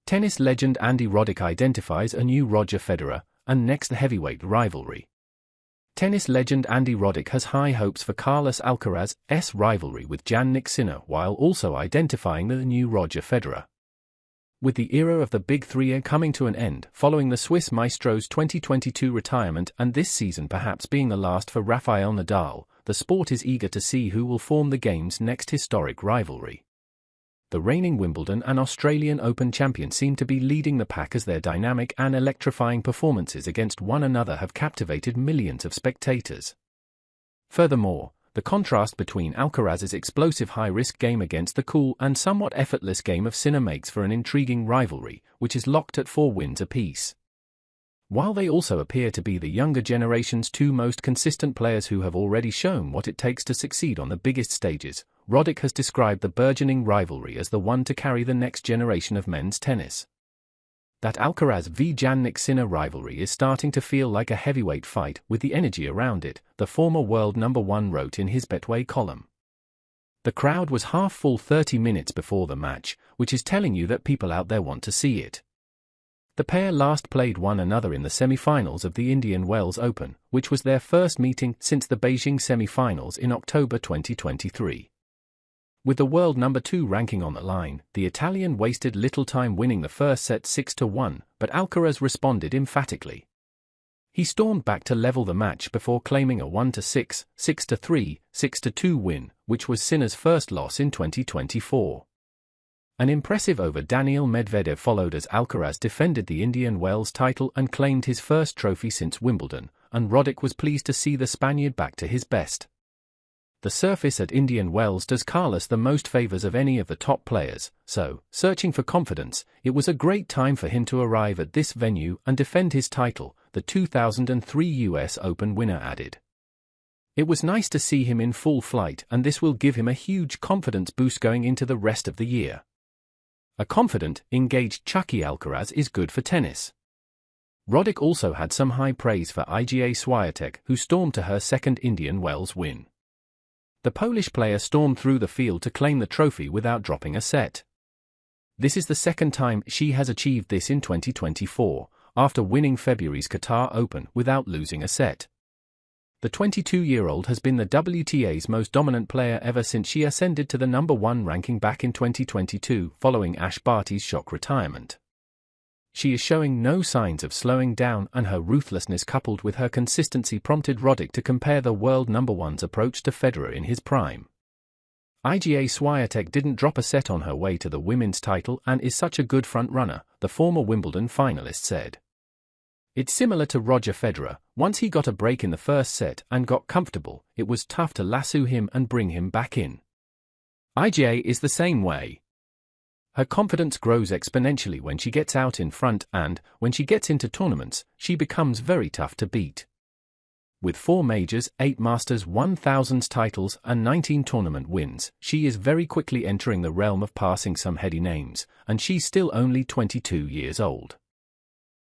Tennis legend Andy Roddick identifies a new Roger Federer and next heavyweight rivalry. Tennis legend Andy Roddick has high hopes for Carlos Alcaraz's rivalry with Jannik while also identifying the new Roger Federer. With the era of the Big Three coming to an end following the Swiss maestro's 2022 retirement and this season perhaps being the last for Rafael Nadal, the sport is eager to see who will form the game's next historic rivalry. The reigning Wimbledon and Australian Open champions seem to be leading the pack as their dynamic and electrifying performances against one another have captivated millions of spectators. Furthermore, the contrast between Alcaraz's explosive high-risk game against the cool and somewhat effortless game of Sinner makes for an intriguing rivalry, which is locked at 4 wins apiece. While they also appear to be the younger generation's two most consistent players who have already shown what it takes to succeed on the biggest stages, Roddick has described the burgeoning rivalry as the one to carry the next generation of men's tennis. That Alcaraz v Jannik rivalry is starting to feel like a heavyweight fight with the energy around it, the former world #1 wrote in his Betway column. The crowd was half full 30 minutes before the match, which is telling you that people out there want to see it. The pair last played one another in the semi-finals of the Indian Wells Open, which was their first meeting since the Beijing semi-finals in October 2023. With the world #2 ranking on the line, the Italian wasted little time winning the first set 6-1, but Alcaraz responded emphatically. He stormed back to level the match before claiming a 1-6, 6-3, 6-2 win, which was Sinner's first loss in 2024. An impressive over Daniil Medvedev followed as Alcaraz defended the Indian Wells title and claimed his first trophy since Wimbledon, and Roddick was pleased to see the Spaniard back to his best. The surface at Indian Wells does Carlos the most favors of any of the top players, so, searching for confidence, it was a great time for him to arrive at this venue and defend his title, the 2003 US Open winner added. It was nice to see him in full flight, and this will give him a huge confidence boost going into the rest of the year. A confident, engaged Chucky Alcaraz is good for tennis. Roddick also had some high praise for Iga Swiatek, who stormed to her second Indian Wells win. The Polish player stormed through the field to claim the trophy without dropping a set. This is the second time she has achieved this in 2024, after winning February's Qatar Open without losing a set. The 22-year-old has been the WTA's most dominant player ever since she ascended to the #1 ranking back in 2022 following Ash Barty's shock retirement. She is showing no signs of slowing down, and her ruthlessness coupled with her consistency prompted Roddick to compare the world #1's approach to Federer in his prime. Iga Swiatek didn't drop a set on her way to the women's title and is such a good front-runner, the former Wimbledon finalist said. It's similar to Roger Federer. Once he got a break in the first set and got comfortable, it was tough to lasso him and bring him back in. Iga is the same way. Her confidence grows exponentially when she gets out in front and, when she gets into tournaments, she becomes very tough to beat. With 4 majors, 8 Masters 1000s titles and 19 tournament wins, she is very quickly entering the realm of passing some heady names, and she's still only 22 years old.